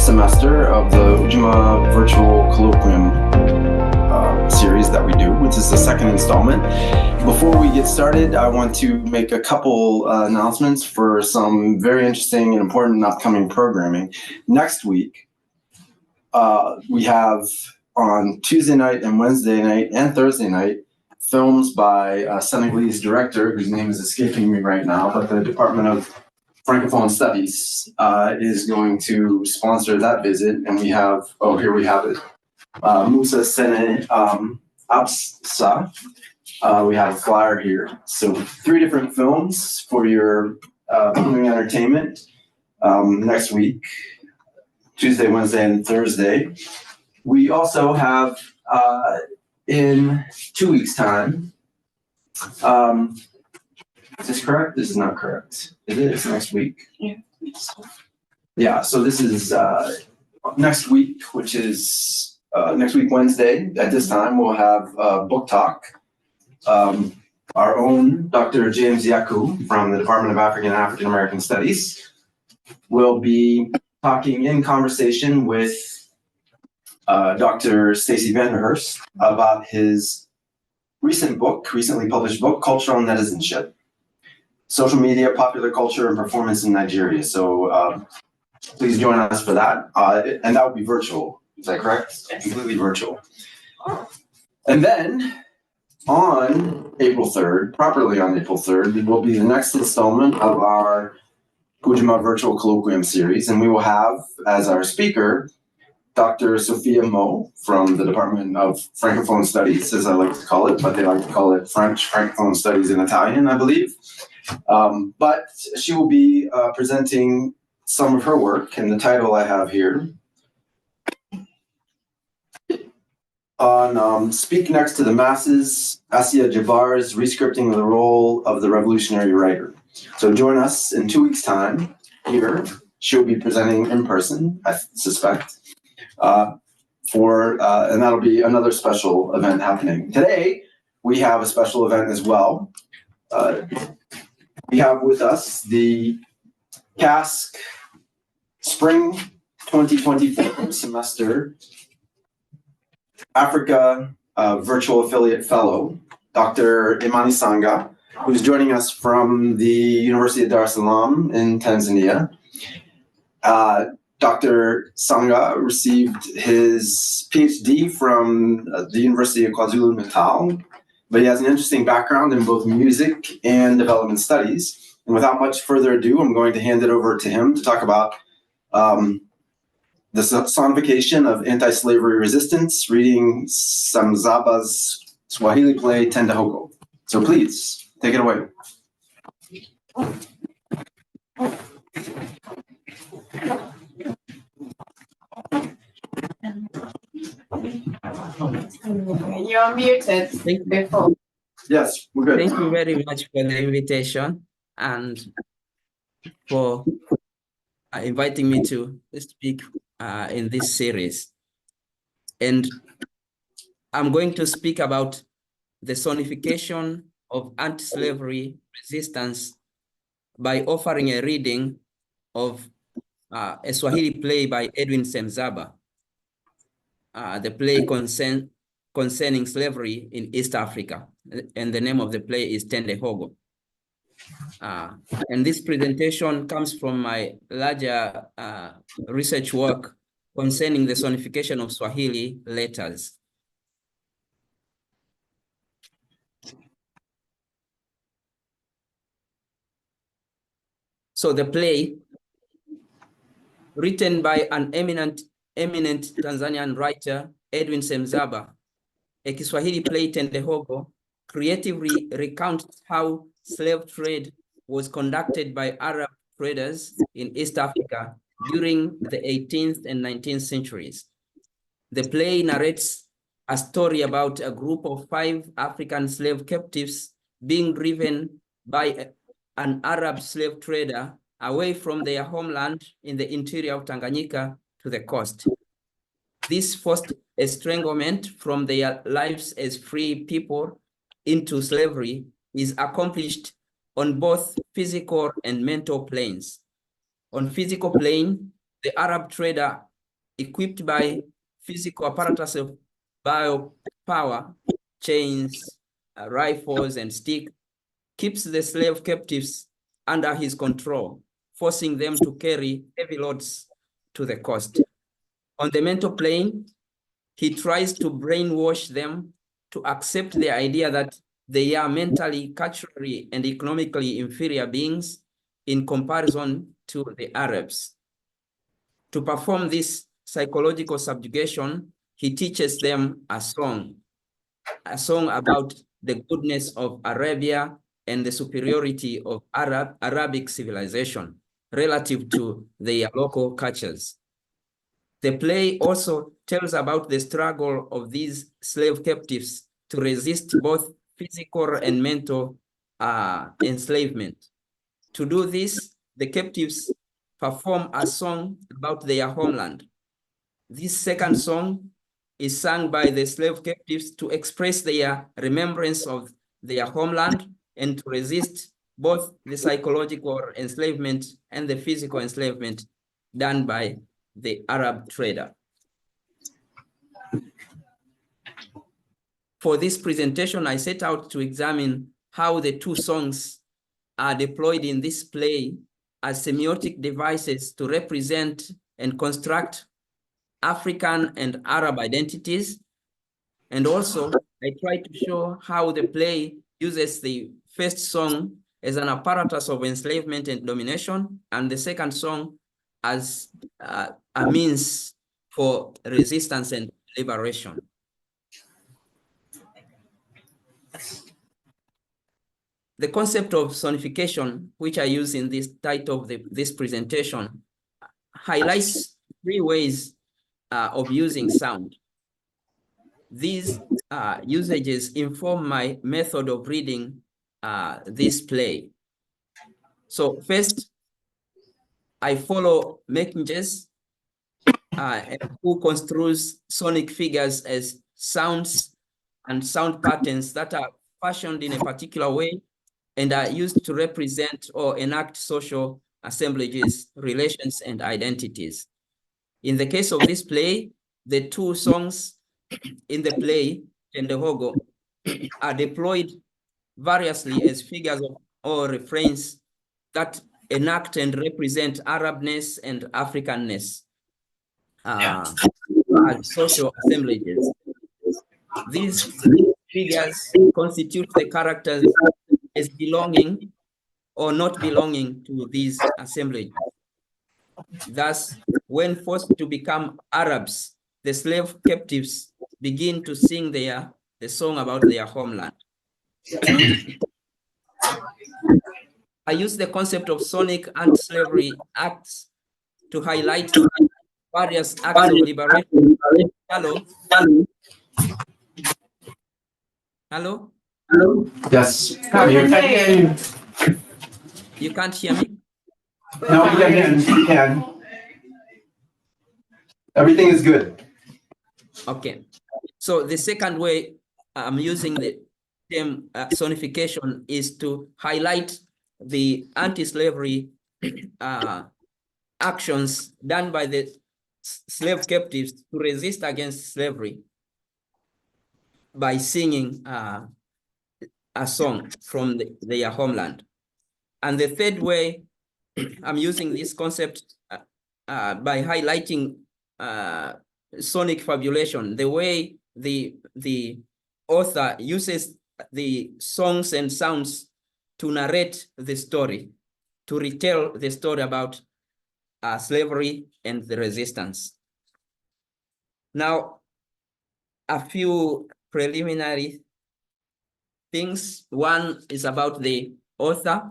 semester of the Ujima Virtual Colloquium series that we do, which is the second installment. Before we get started, I want to make a couple announcements for some very interesting and important upcoming programming. Next week, we have on Tuesday night and Wednesday night and Thursday night, films by a Senegalese director whose name is escaping me right now, but the Department of Francophone Studies is going to sponsor that visit. And we have, oh, here we have it. Musa Sene Absa. We have a flyer here. So 3 different films for your viewing entertainment next week, Tuesday, Wednesday, and Thursday. We also have in 2 weeks' time. Is this correct? This is not correct. It is next week. Yeah. Yeah. So this is next week, which is next week Wednesday. At this time, we'll have book talk. Our own Dr. James Yaku from the Department of African and African American Studies will be talking in conversation with Dr. Stacy Vanderhurst about his recently published book, Cultural Netizenship: Social Media, Popular Culture, and Performance in Nigeria. So please join us for that. And that will be virtual. Is that correct? Yes. Completely virtual. And then on April 3rd, properly on April 3rd, it will be the next installment of our Ujima Virtual Colloquium series. And we will have as our speaker Dr. Sophia Mo from the Department of Francophone Studies, as I like to call it, but they like to call it French Francophone Studies in Italian, I believe. But she will be presenting some of her work, and the title I have here on Speak Next to the Masses, Asia Jabbar's Rescripting the Role of the Revolutionary Writer. So join us in 2 weeks' time here. She'll be presenting in person, I suspect, and that'll be another special event happening. Today, we have a special event as well. We have with us the KASC Spring 2024 semester Africa Virtual Affiliate Fellow, Dr. Imani Sanga, who's joining us from the University of Dar Salaam in Tanzania. Dr. Sanga received his PhD from the University of KwaZulu-Natal, but he has an interesting background in both music and development studies. And without much further ado, I'm going to hand it over to him to talk about the sonification of anti-slavery resistance, reading Semzaba's Swahili play Tendehogo. So please, take it away. You're muted before. Yes, we're good. Thank you very much for the invitation and for inviting me to speak in this series. And I'm going to speak about the sonification of anti-slavery resistance by offering a reading of a Swahili play by Edwin Semzaba. The play concerning slavery in East Africa, and the name of the play is Tendehogo. And this presentation comes from my larger research work concerning the sonification of Swahili letters. So the play, written by an eminent Tanzanian writer, Edwin Semzaba, a Kiswahili play Tendehogo, creatively recounts how slave trade was conducted by Arab traders in East Africa during the 18th and 19th centuries. The play narrates a story about a group of 5 African slave captives being driven by an Arab slave trader away from their homeland in the interior of Tanganyika to the coast. This forced estranglement from their lives as free people into slavery is accomplished on both physical and mental planes. On physical plane, the Arab trader equipped by physical apparatus of biopower, chains, rifles, and sticks, keeps the slave captives under his control, forcing them to carry heavy loads to the coast. On the mental plane, he tries to brainwash them to accept the idea that they are mentally, culturally, and economically inferior beings in comparison to the Arabs. To perform this psychological subjugation, he teaches them a song about the goodness of Arabia and the superiority of Arabic civilization relative to their local cultures. The play also tells about the struggle of these slave captives to resist both physical and mental enslavement. To do this, the captives perform a song about their homeland. This second song is sung by the slave captives to express their remembrance of their homeland and to resist both the psychological enslavement and the physical enslavement done by the Arab trader. For this presentation, I set out to examine how the two songs are deployed in this play as semiotic devices to represent and construct African and Arab identities. And also, I try to show how the play uses the first song as an apparatus of enslavement and domination, and the second song as a means for resistance and liberation. The concept of sonification, which I use in this title of this presentation, highlights three ways of using sound. These usages inform my method of reading this play. So first, I follow Meckinges, who construes sonic figures as sounds and sound patterns that are fashioned in a particular way and are used to represent or enact social assemblages, relations, and identities. In the case of this play, the two songs in the play, Tendehogo, are deployed variously as figures of or refrains that enact and represent Arabness and Africanness as social assemblages. These figures constitute the characters as belonging or not belonging to these assemblages. Thus, when forced to become Arabs, the slave captives begin to sing the song about their homeland. I use the concept of sonic anti-slavery acts to highlight various acts of liberation. Hello? Hello? Hello? Yes. You can't hear me? No, we can. Everything is good. Okay. So the second way I'm using the term sonification is to highlight the anti-slavery actions done by the slave captives to resist against slavery by singing a song from their homeland. And the third way I'm using this concept by highlighting sonic fabulation, the way the author uses the songs and sounds to narrate the story, to retell the story about slavery and the resistance. Now, a few preliminary things. One is about the author.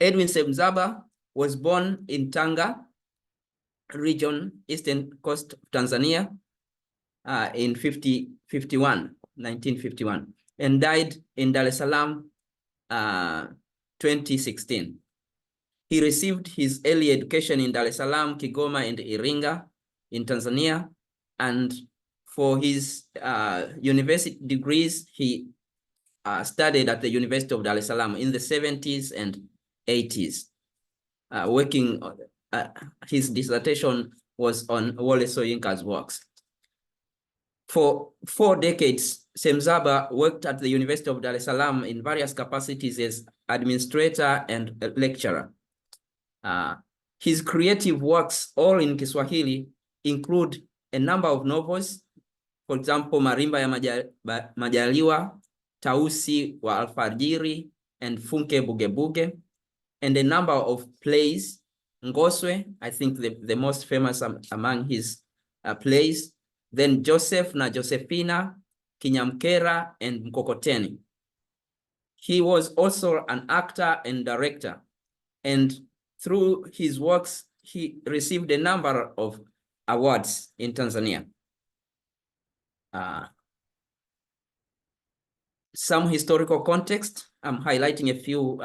Edwin Semzaba was born in Tanga region, eastern coast of Tanzania, in 1951, and died in Dar es Salaam, 2016. He received his early education in Dar es Salaam, Kigoma, and Iringa in Tanzania, and for his university degrees, he studied at the University of Dar es Salaam in the 70s and 80s, working his dissertation was on Wole Soyinka's works. For 4 decades, Semzaba worked at the University of Dar es Salaam in various capacities as administrator and lecturer. His creative works, all in Kiswahili, include a number of novels, for example, Marimba ya Majaliwa, Tausi wa Alfajiri, and Funke Bugebuge, and a number of plays, Ngoswe, I think the most famous among his plays, then Joseph na Josephina, Kinyamkera, and Mkokoteni. He was also an actor and director, and through his works, he received a number of awards in Tanzania. Some historical context, I'm highlighting a few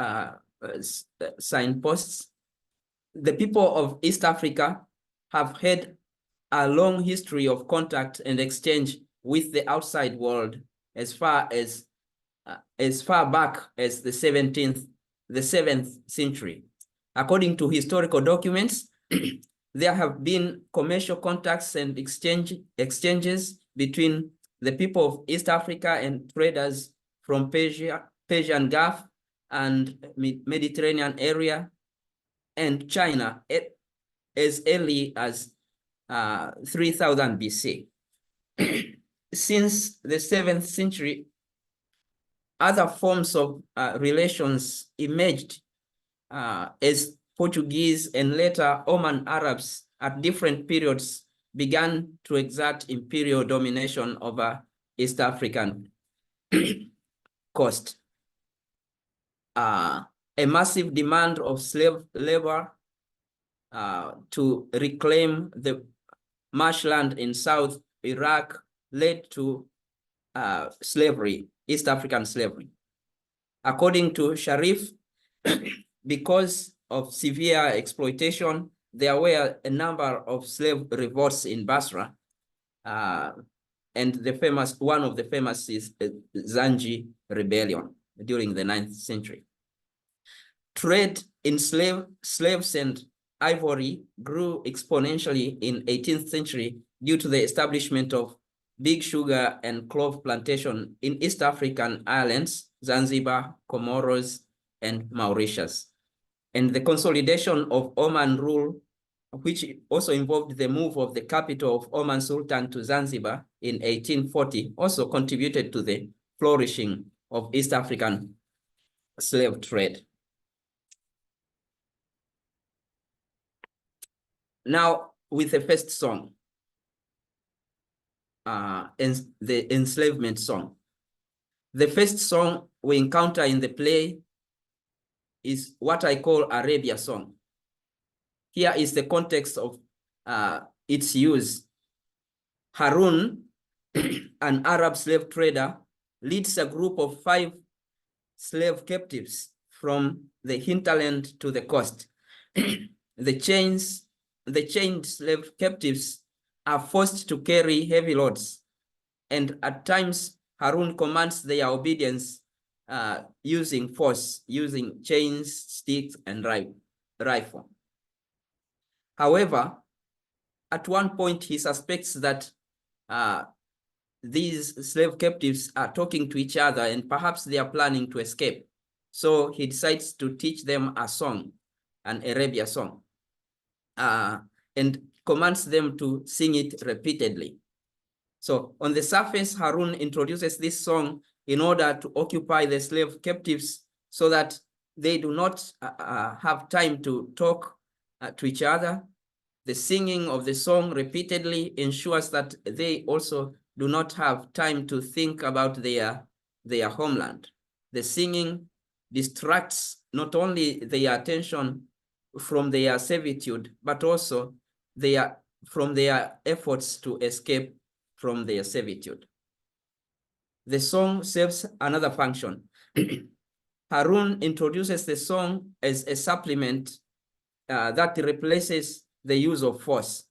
signposts. The people of East Africa have had a long history of contact and exchange with the outside world as far back as the 7th century. According to historical documents, there have been commercial contacts and exchanges between the people of East Africa and traders from Persian Gulf and Mediterranean area and China as early as 3000 BC. Since the 7th century, other forms of relations emerged as Portuguese and later Oman Arabs at different periods began to exert imperial domination over East African coast. A massive demand of slave labor to reclaim the marshland in South Iraq led to slavery, East African slavery. According to Sharif, because of severe exploitation, there were a number of slave revolts in Basra, and one of the famous is Zanji Rebellion during the 9th century. Trade in slaves and ivory grew exponentially in 18th century due to the establishment of big sugar and clove plantation in East African islands, Zanzibar, Comoros, and Mauritius. And the consolidation of Oman rule, which also involved the move of the capital of Oman Sultan to Zanzibar in 1840, also contributed to the flourishing of East African slave trade. Now, with the first song, the enslavement song. The first song we encounter in the play is what I call Arabia song. Here is the context of its use. Harun, an Arab slave trader, leads a group of 5 slave captives from the hinterland to the coast. The chained slave captives are forced to carry heavy loads, and at times Harun commands their obedience using force, using chains, sticks, and rifle. However, at one point he suspects that these slave captives are talking to each other and perhaps they are planning to escape. So he decides to teach them a song, an Arabia song, and commands them to sing it repeatedly. So on the surface, Harun introduces this song in order to occupy the slave captives so that they do not have time to talk to each other. The singing of the song repeatedly ensures that they also do not have time to think about their homeland. The singing distracts not only their attention from their servitude, but also from their efforts to escape from their servitude. The song serves another function. Harun introduces the song as a supplement that replaces the use of force.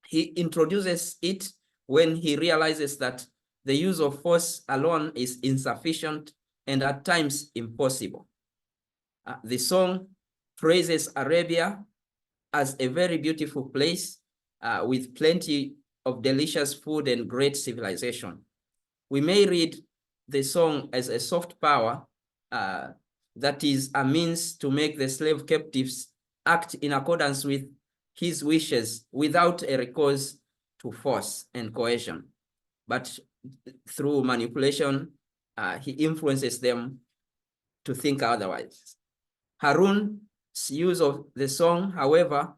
He introduces it when he realizes that the use of force alone is insufficient and at times impossible. The song praises Arabia as a very beautiful place with plenty of delicious food and great civilization. We may read the song as a soft power that is a means to make the slave captives act in accordance with his wishes without a recourse to force and coercion. But through manipulation, he influences them to think otherwise. Harun's use of the song, however,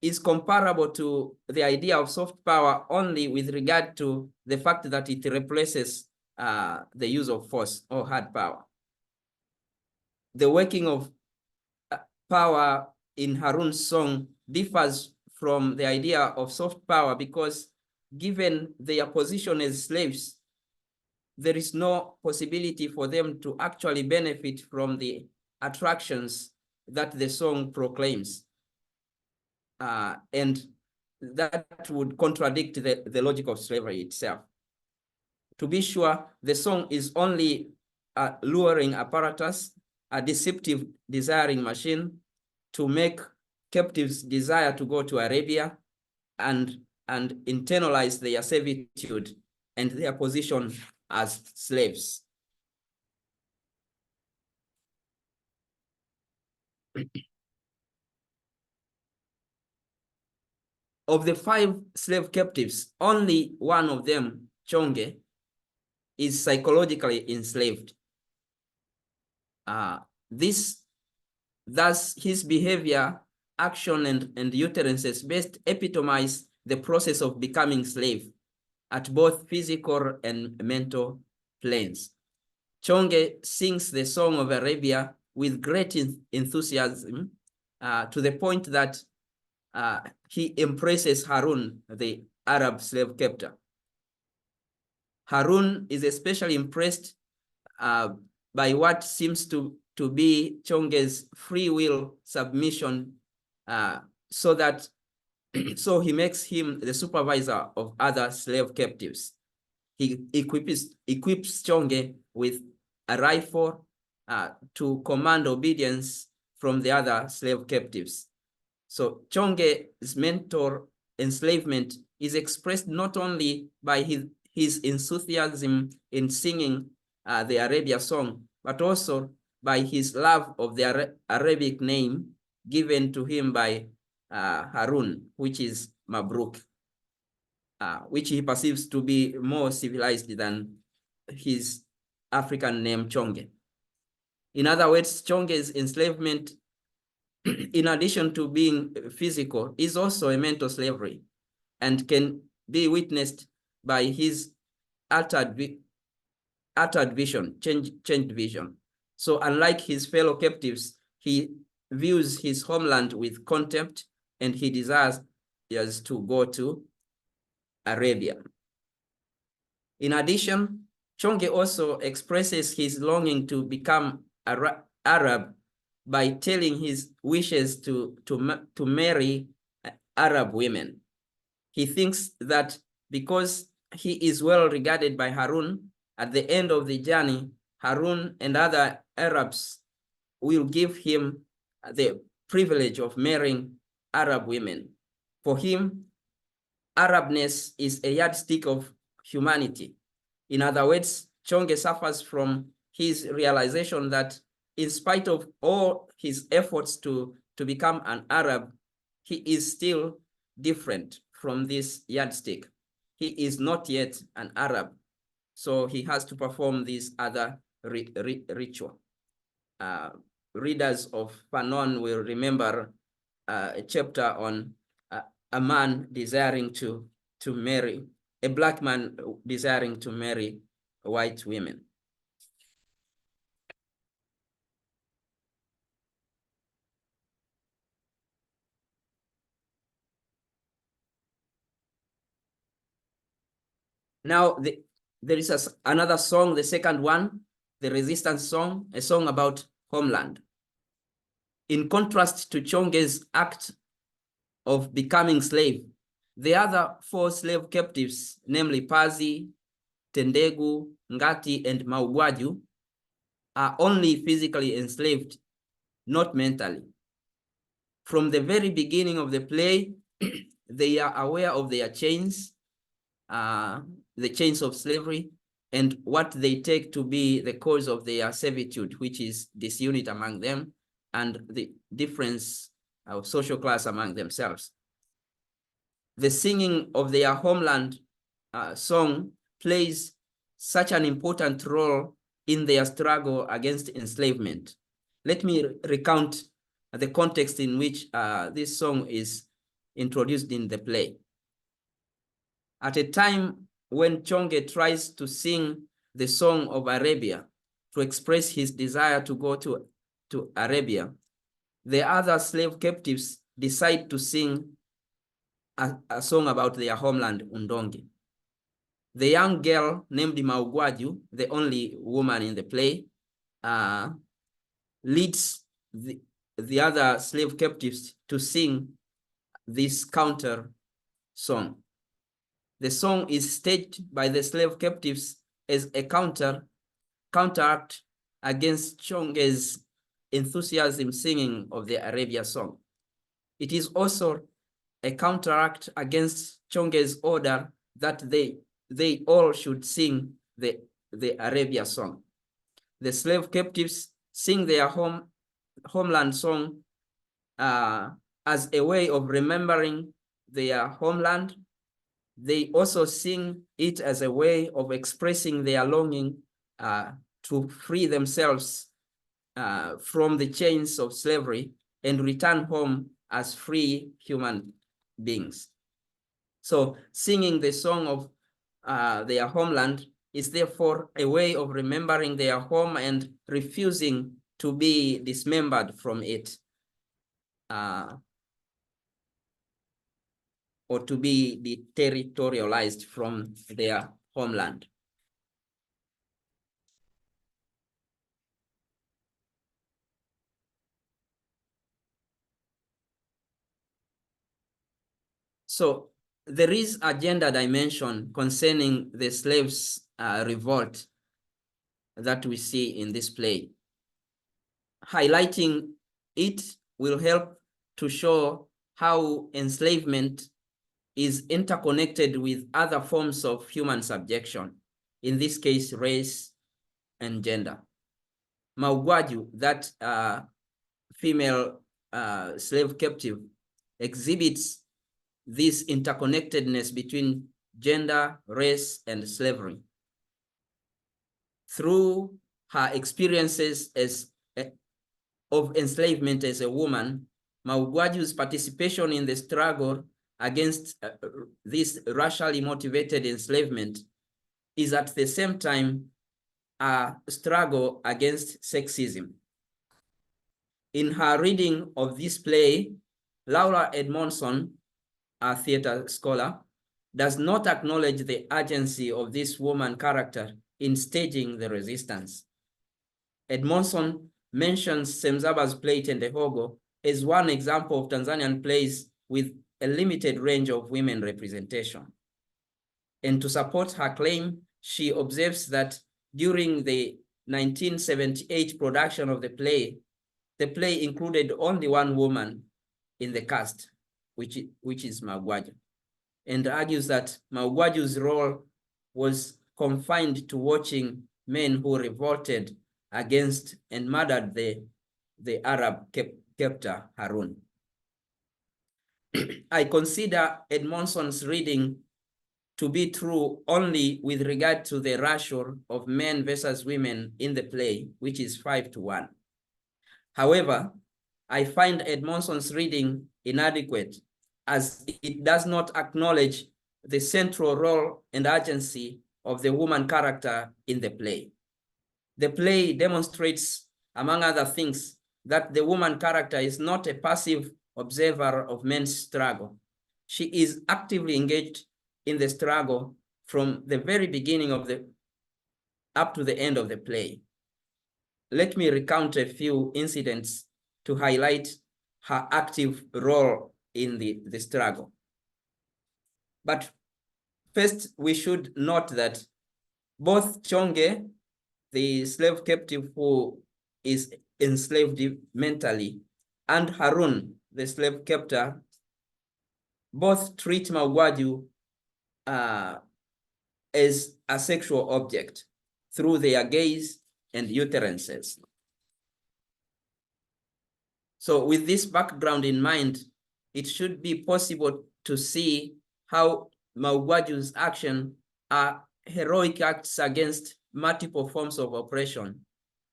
is comparable to the idea of soft power only with regard to the fact that it replaces the use of force or hard power. The working of power in Harun's song differs from the idea of soft power because given their position as slaves, there is no possibility for them to actually benefit from the attractions that the song proclaims. And that would contradict the logic of slavery itself. To be sure, the song is only a luring apparatus, a deceptive desiring machine to make captives desire to go to Arabia and internalize their servitude and their position as slaves. Of the 5 slave captives, only one of them, Chonge, is psychologically enslaved. Thus, his behavior, action, and utterances best epitomize the process of becoming slave at both physical and mental planes. Chonge sings the song of Arabia with great enthusiasm to the point that he impresses Harun, the Arab slave captor. Harun is especially impressed by what seems to be Chonge's free will submission, so he makes him the supervisor of other slave captives. He equips Chonge with a rifle to command obedience from the other slave captives. So Chonge's mental enslavement is expressed not only by his enthusiasm in singing the Arabia song, but also by his love of the Arabic name given to him by Harun, which is Mabruk, which he perceives to be more civilized than his African name Chonge. In other words, Chonge's enslavement, in addition to being physical, is also a mental slavery and can be witnessed by his altered vision, changed vision. So unlike his fellow captives, he views his homeland with contempt and he desires to go to Arabia. In addition, Chonge also expresses his longing to become Arab by telling his wishes to marry Arab women. He thinks that because he is well regarded by Harun, at the end of the journey, Harun and other Arabs will give him the privilege of marrying Arab women. For him, Arabness is a yardstick of humanity. In other words, Chonge suffers from his realization that in spite of all his efforts to become an Arab, he is still different from this yardstick. He is not yet an Arab, so he has to perform this other ritual. Readers of Fanon will remember a chapter on a man desiring to marry, a black man desiring to marry white women. Now, there is another song, the second one, the resistance song, a song about homeland. In contrast to Chonge's act of becoming slave, the other 4 slave captives, namely Pazi, Tendegu, Ngati, and Maugwaju, are only physically enslaved, not mentally. From the very beginning of the play, they are aware of their chains, the chains of slavery, and what they take to be the cause of their servitude, which is disunity among them and the difference of social class among themselves. The singing of their homeland song plays such an important role in their struggle against enslavement. Let me recount the context in which this song is introduced in the play. At a time when Chonge tries to sing the song of Arabia to express his desire to go to Arabia, the other slave captives decide to sing a song about their homeland, Undongi. The young girl named Maugwaju, the only woman in the play, leads the other slave captives to sing this counter song. The song is staged by the slave captives as a counteract against Chonge's enthusiasm singing of the Arabia song. It is also a counteract against Chonge's order that they all should sing the Arabia song. The slave captives sing their homeland song as a way of remembering their homeland. They also sing it as a way of expressing their longing to free themselves from the chains of slavery and return home as free human beings. So singing the song of their homeland is therefore a way of remembering their home and refusing to be dismembered from it, or to be deterritorialized from their homeland. So there is a gender dimension concerning the slaves' revolt that we see in this play. Highlighting it will help to show how enslavement is interconnected with other forms of human subjection, in this case, race and gender. Maugwaju, that female slave captive, exhibits this interconnectedness between gender, race, and slavery. Through her experiences of enslavement as a woman, Maugwaju's participation in the struggle against this racially motivated enslavement is at the same time a struggle against sexism. In her reading of this play, Laura Edmondson, a theater scholar, does not acknowledge the urgency of this woman character in staging the resistance. Edmondson mentions Semzaba's play Tendehogo as one example of Tanzanian plays with a limited range of women representation. And to support her claim, she observes that during the 1978 production of the play included only one woman in the cast, which is Maugwaju, and argues that Maugwaju's role was confined to watching men who revolted against and murdered the Arab captor Harun. I consider Edmondson's reading to be true only with regard to the ratio of men versus women in the play, which is 5-1. However, I find Edmondson's reading inadequate as it does not acknowledge the central role and urgency of the woman character in the play. The play demonstrates, among other things, that the woman character is not a passive observer of men's struggle. She is actively engaged in the struggle from the very beginning of up to the end of the play. Let me recount a few incidents to highlight her active role in the struggle. But first, we should note that both Chonge, the slave captive who is enslaved mentally, and Harun, the slave captor, both treat Maugwaju as a sexual object through their gaze and uterances. So with this background in mind, it should be possible to see how Maugwaju's action are heroic acts against multiple forms of oppression,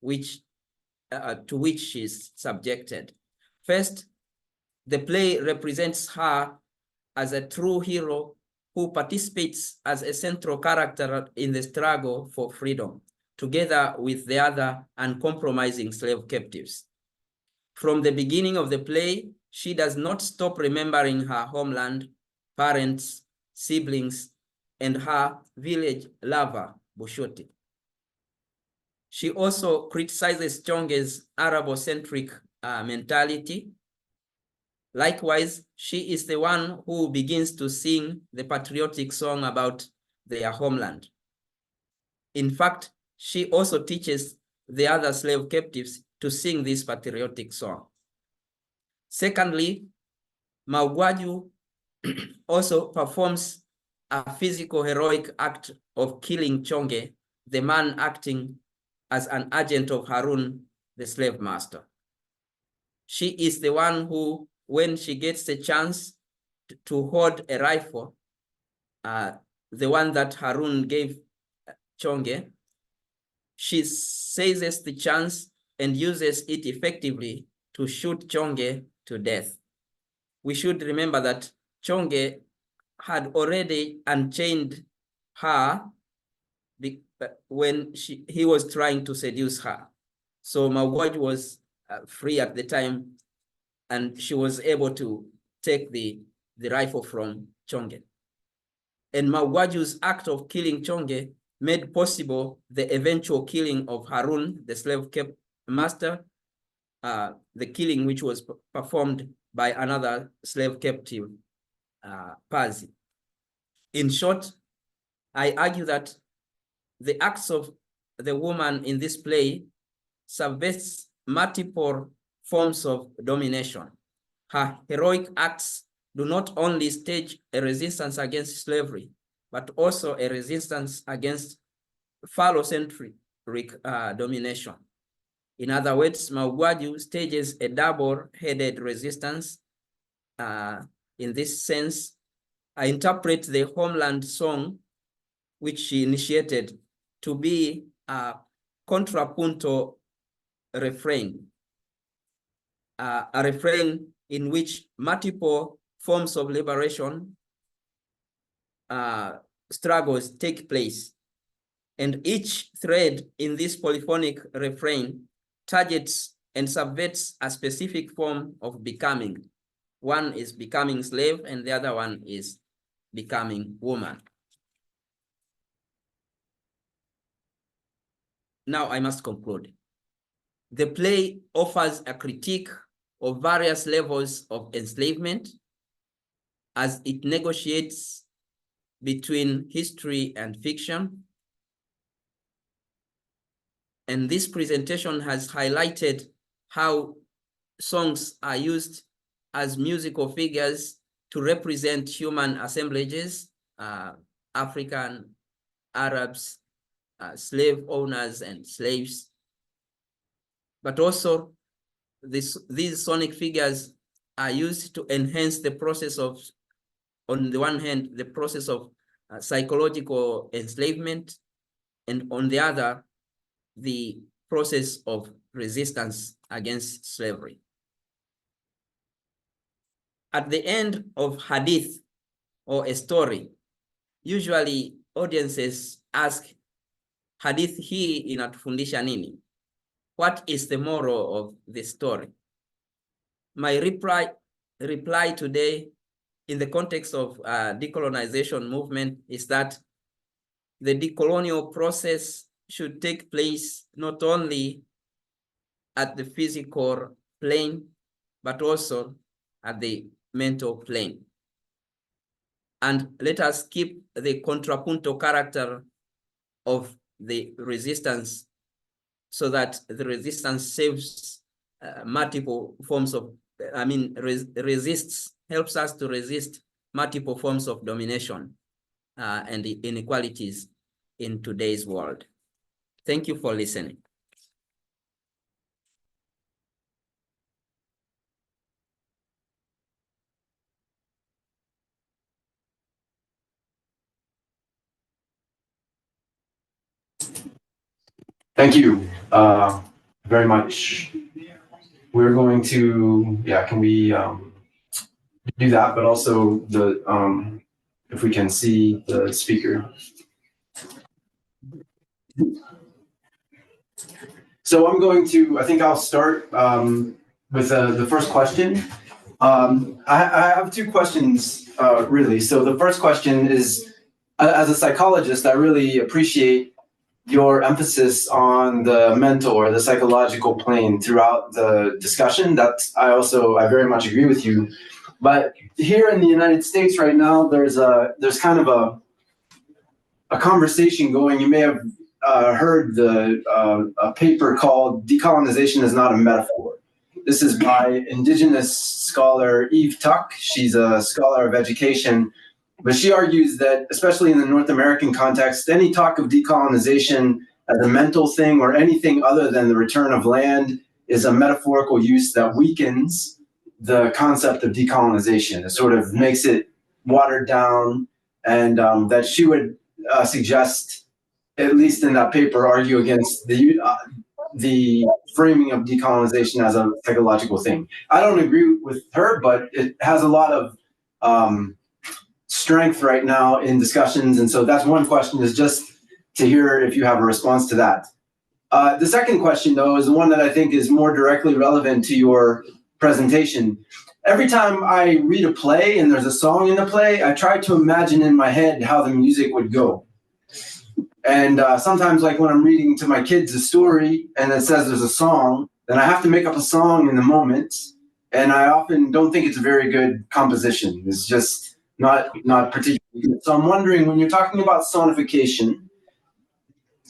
to which she is subjected. First, the play represents her as a true hero who participates as a central character in the struggle for freedom, together with the other uncompromising slave captives. From the beginning of the play, she does not stop remembering her homeland, parents, siblings, and her village lover, Bushoti. She also criticizes Chonge's Arabo-centric mentality. Likewise, she is the one who begins to sing the patriotic song about their homeland. In fact, she also teaches the other slave captives to sing this patriotic song. Secondly, Maugwaju also performs a physical heroic act of killing Chonge, the man acting as an agent of Harun, the slave master. She is the one who, when she gets the chance to hold a rifle, the one that Harun gave Chonge, she seizes the chance and uses it effectively to shoot Chonge to death. We should remember that Chonge had already unchained her when he was trying to seduce her. So Maugwaju was free at the time, and she was able to take the rifle from Chonge. And Maugwaju's act of killing Chonge made possible the eventual killing of Harun, the slave master, the killing which was performed by another slave captive, Pazi. In short, I argue that the acts of the woman in this play subverts multiple forms of domination. Her heroic acts do not only stage a resistance against slavery, but also a resistance against phallocentric domination. In other words, Maugwaju stages a double-headed resistance. In this sense, I interpret the homeland song, which she initiated, to be a contrapunto refrain, a refrain in which multiple forms of liberation struggles take place. And each thread in this polyphonic refrain targets and subverts a specific form of becoming. One is becoming slave, and the other one is becoming woman. Now I must conclude. The play offers a critique of various levels of enslavement as it negotiates between history and fiction. And this presentation has highlighted how songs are used as musical figures to represent human assemblages, African, Arabs, slave owners and slaves. But also, these sonic figures are used to enhance the process of, on the one hand, the process of psychological enslavement, and on the other, the process of resistance against slavery. At the end of hadith or a story, usually audiences ask, hadith hii inatufundisha nini? What is the moral of the story? My reply today, in the context of decolonization movement, is that the decolonial process should take place not only at the physical plane, but also at the mental plane. And let us keep the contrapunto character of the resistance, so that the resistance saves multiple forms of helps us to resist multiple forms of domination and inequalities in today's world. Thank you for listening. Thank you very much. We're going to, can we do that, but also if we can see the speaker. So I'm going to, I think I'll start with the first question. I have two questions, really. So the first question is, as a psychologist, I really appreciate your emphasis on the mental or the psychological plane throughout the discussion. I very much agree with you. But here in the United States right now, there's kind of a conversation going. You may have heard a paper called "Decolonization is Not a Metaphor." This is by Indigenous scholar Eve Tuck. She's a scholar of education, but she argues that, especially in the North American context, any talk of decolonization as a mental thing or anything other than the return of land is a metaphorical use that weakens the concept of decolonization. It sort of makes it watered down, and that she would suggest, at least in that paper, argue against the framing of decolonization as a psychological thing. I don't agree with her, but it has a lot of strength right now in discussions. And so that's one question, is just to hear if you have a response to that. The second question, though, is the one that I think is more directly relevant to your presentation. Every time I read a play and there's a song in the play, I try to imagine in my head how the music would go. And sometimes, like when I'm reading to my kids a story and it says there's a song, then I have to make up a song in the moment. And I often don't think it's a very good composition. It's just not particularly good. So I'm wondering, when you're talking about sonification,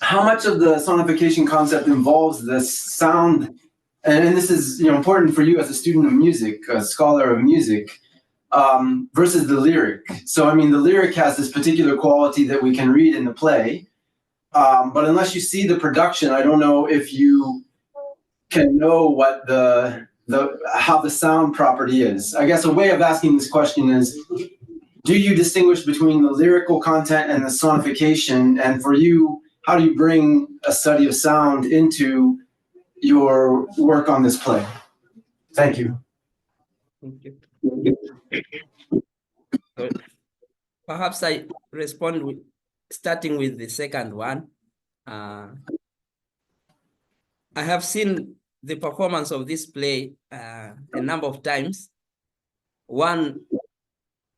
how much of the sonification concept involves this sound? And this is important for you as a student of music, a scholar of music, versus the lyric. So I mean, the lyric has this particular quality that we can read in the play. But unless you see the production, I don't know if you can know what how the sound property is. I guess a way of asking this question is, do you distinguish between the lyrical content and the sonification? And for you, how do you bring a study of sound into your work on this play? Thank you. Thank you. Perhaps I respond starting with the second one. I have seen the performance of this play a number of times. One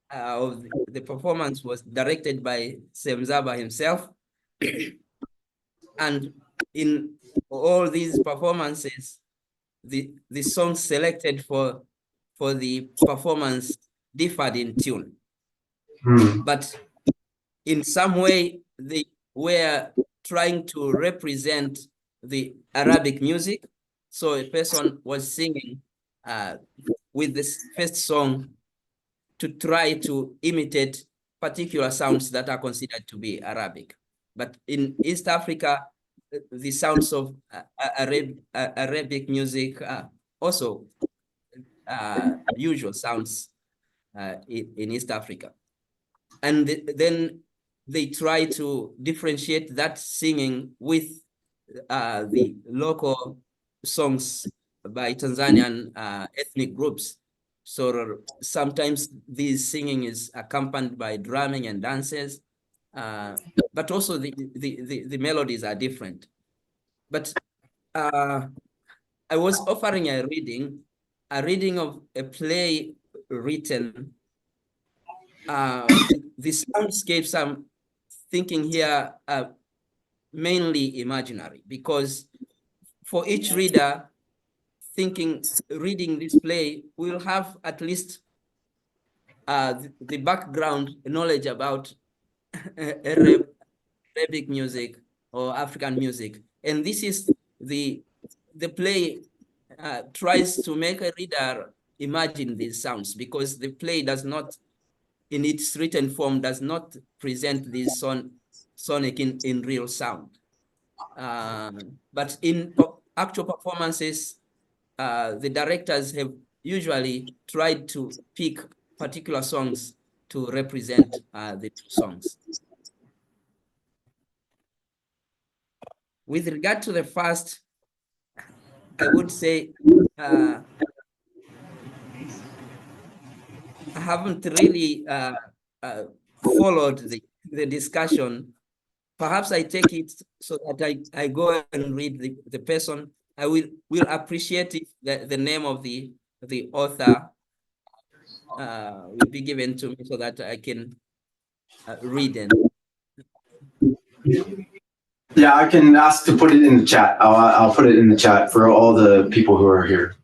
of the performance was directed by Semzaba himself. And in all these performances, the songs selected for the performance differed in tune. But in some way, they were trying to represent the Arabic music. So a person was singing with this first song to try to imitate particular sounds that are considered to be Arabic. But in East Africa, the sounds of Arabic music are also usual sounds in East Africa. And then they try to differentiate that singing with the local songs by Tanzanian ethnic groups. So sometimes this singing is accompanied by drumming and dances, but also the melodies are different. But I was offering a reading of a play written. The soundscapes I'm thinking here are mainly imaginary, because for each reader reading this play will have at least the background knowledge about Arabic music or African music. And this is the play tries to make a reader imagine these sounds, because the play does not, in its written form, does not present this sonic in real sound. But in actual performances, the directors have usually tried to pick particular songs to represent the two songs. With regard to the first, I would say I haven't really followed the discussion. Perhaps I take it so that I go and read the person. I will appreciate if the name of the author will be given to me so that I can read it. Yeah, I can ask to put it in the chat. I'll put it in the chat for all the people who are here.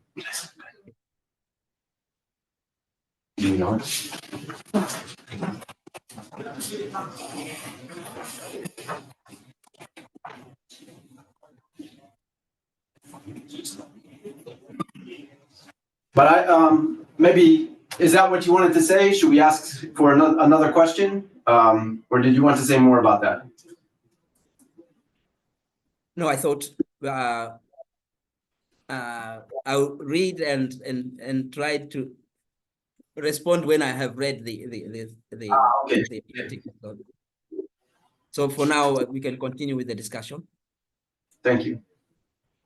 Do you know it? But maybe, is that what you wanted to say? Should we ask for another question? Or did you want to say more about that? No, I thought I'll read and try to respond when I have read the article. So for now, we can continue with the discussion. Thank you.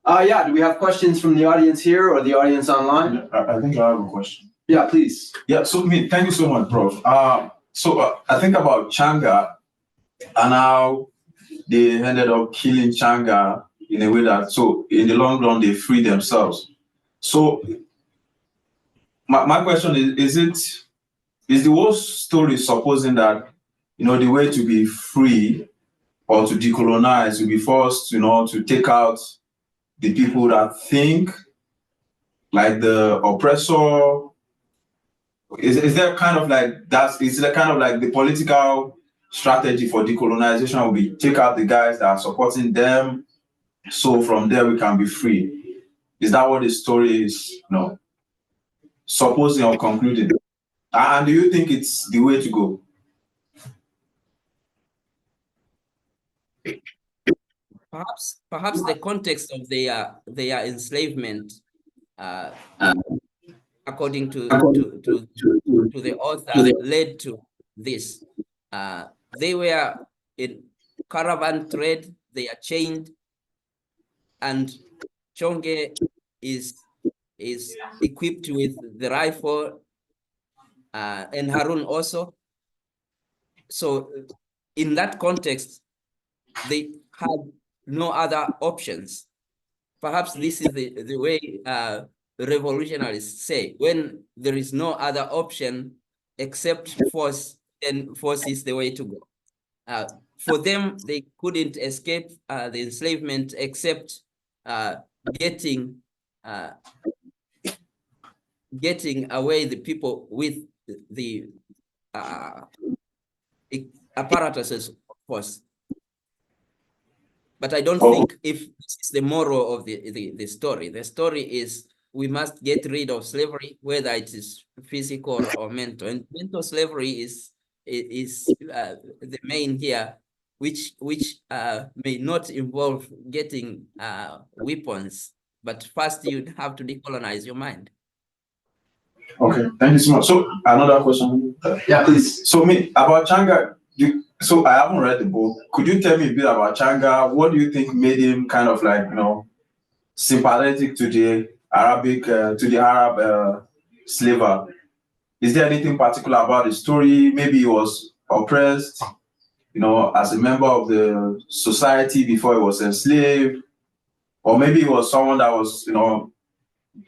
Yeah, do we have questions from the audience here or the audience online? I think I have a question. Yeah, please. Yeah, so thank you so much, Prof. So I think about Changa and how they ended up killing Changa in a way that, so in the long run, they free themselves. So my question is the whole story supposing that, the way to be free or to decolonize, to be forced, to take out the people that think like the oppressor? Is there kind of like that? Is there kind of like the political strategy for decolonization will be take out the guys that are supporting them, so from there we can be free? Is that what the story is? No, supposing or concluding? And do you think it's the way to go? Perhaps the context of their enslavement, according to the author, led to this. They were in caravan trade, they are chained, and Chonge is equipped with the rifle, and Harun also. So in that context, they had no other options. Perhaps this is the way revolutionaries say, when there is no other option except force, then force is the way to go. For them, they couldn't escape the enslavement except getting away the people with the apparatuses of force. But I don't think if this is the moral of the story. The story is we must get rid of slavery, whether it is physical or mental. And mental slavery is the main here, which may not involve getting weapons, but first you'd have to decolonize your mind. Okay, thank you so much. So another question. Yeah, please. So about Changa, so I haven't read the book. Could you tell me a bit about Changa? What do you think made him kind of like, sympathetic to the Arab slaver? Is there anything particular about the story? Maybe he was oppressed, as a member of the society before he was enslaved, or maybe he was someone that was,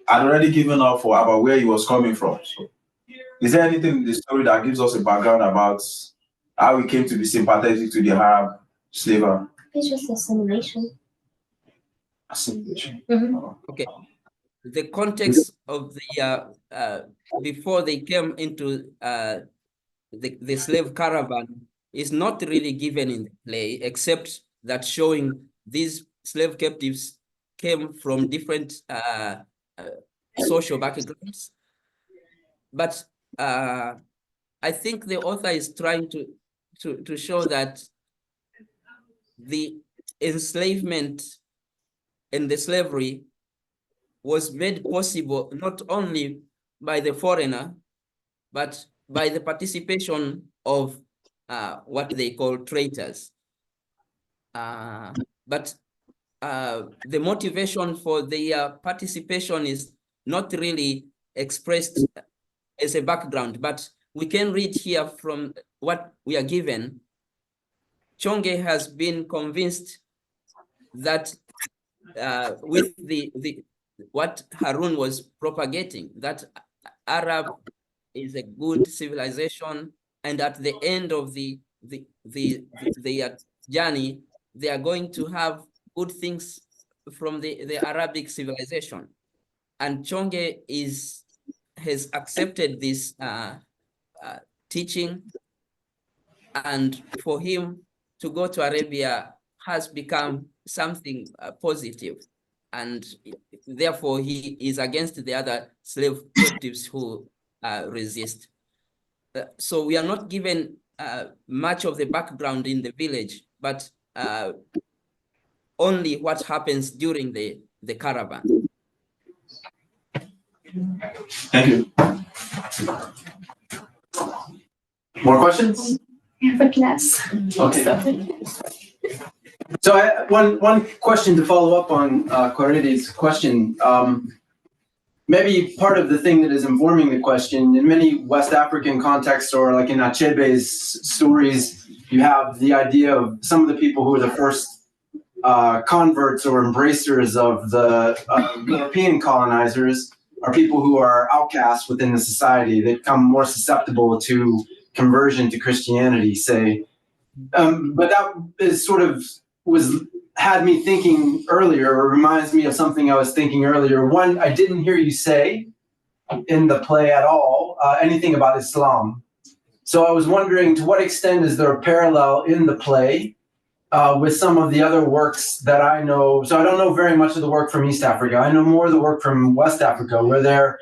had already given up about where he was coming from. So, is there anything in the story that gives us a background about how he came to be sympathetic to the Arab slaver? It's just assimilation. Assimilation. Mm-hmm. Okay. The context of the before they came into the slave caravan is not really given in the play, except that showing these slave captives came from different social backgrounds. but I think the author is trying to show that the enslavement and the slavery was made possible not only by the foreigner, but by the participation of what they call traitors. But the motivation for their participation is not really expressed as a background, but we can read here from what we are given. Chonge has been convinced that with what Harun was propagating, that Arab is a good civilization, and at the end of their journey, they are going to have good things from the Arabic civilization. And Chonge has accepted this teaching, and for him to go to Arabia has become something positive, and therefore he is against the other slave captives who resist. So we are not given much of the background in the village, but only what happens during the caravan. Thank you. More questions? I have a class. Okay. So one question to follow up on Correde's question. Maybe part of the thing that is informing the question, in many West African contexts, or like in Achebe's stories, you have the idea of some of the people who are the first converts or embracers of the European colonizers are people who are outcasts within the society. They become more susceptible to conversion to Christianity, say. But that is sort of had me thinking earlier, or reminds me of something I was thinking earlier. One, I didn't hear you say in the play at all anything about Islam. So I was wondering, to what extent is there a parallel in the play with some of the other works that I know? So I don't know very much of the work from East Africa. I know more of the work from West Africa, where they're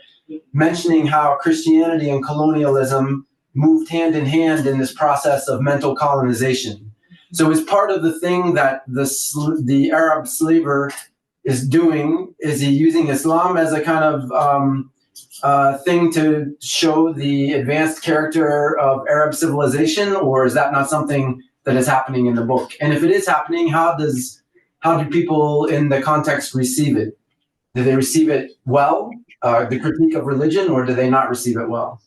mentioning how Christianity and colonialism moved hand in hand in this process of mental colonization. So is part of the thing that the Arab slaver is doing, is he using Islam as a kind of thing to show the advanced character of Arab civilization, or is that not something that is happening in the book? And if it is happening, how do people in the context receive it? Do they receive it well, the critique of religion, or do they not receive it well?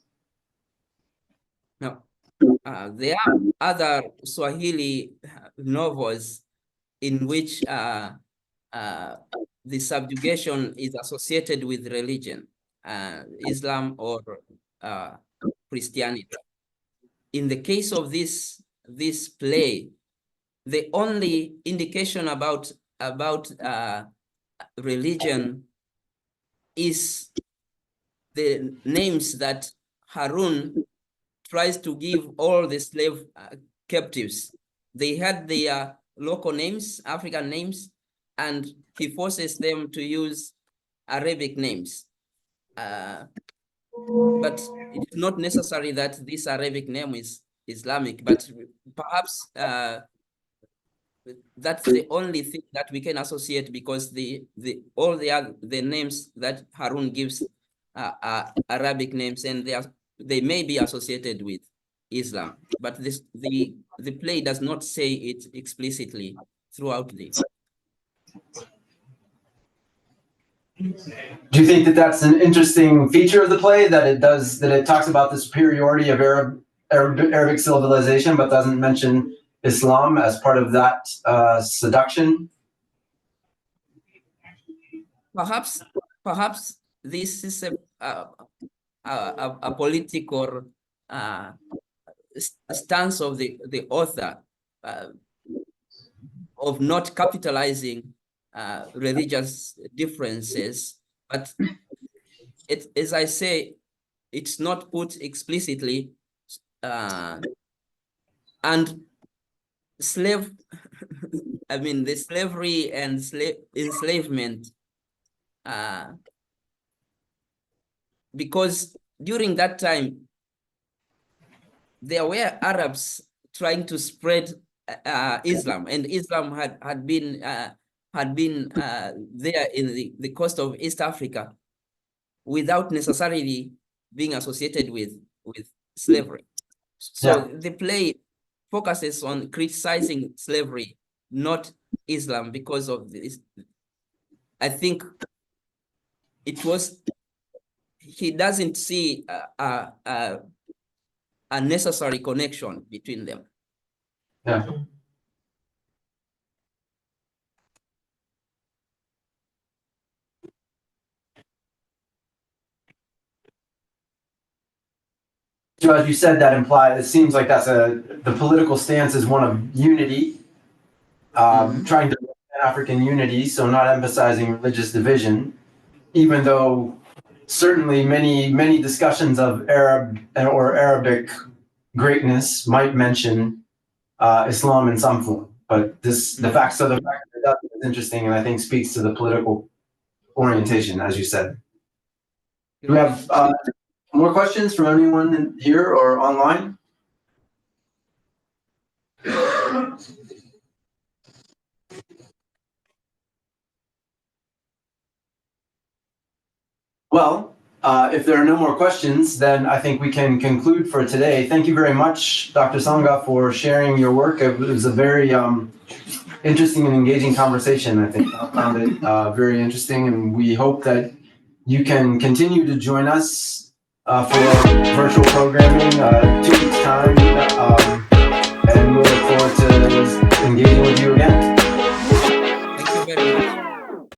No. There are other Swahili novels in which the subjugation is associated with religion, Islam or Christianity. In the case of this play, the only indication about religion is the names that Harun tries to give all the slave captives. They had their local names, African names, and he forces them to use Arabic names. But it's not necessary that this Arabic name is Islamic, but perhaps that's the only thing that we can associate, because all the names that Harun gives are Arabic names, and they may be associated with Islam, but the play does not say it explicitly throughout this. Do you think that that's an interesting feature of the play, that it talks about the superiority of Arabic civilization, but doesn't mention Islam as part of that seduction? Perhaps this is a political stance of the author of not capitalizing religious differences, but as I say, it's not put explicitly, and the slavery and enslavement, because during that time, there were Arabs trying to spread Islam, and Islam had been there in the coast of East Africa without necessarily being associated with slavery. So the play focuses on criticizing slavery, not Islam, because of this. I think it was, he doesn't see a necessary connection between them. Yeah. So as you said, that implies, it seems like the political stance is one of unity, trying to African unity, so not emphasizing religious division, even though certainly many discussions of Arab or Arabic greatness might mention Islam in some form. But the fact that it does is interesting, and I think speaks to the political orientation, as you said. Do we have more questions from anyone here or online? Well, if there are no more questions, then I think we can conclude for today. Thank you very much, Dr. Sanga, for sharing your work. It was a very interesting and engaging conversation, I think. I found it very interesting, and we hope that you can continue to join us for virtual programming 2 weeks' time, and we'll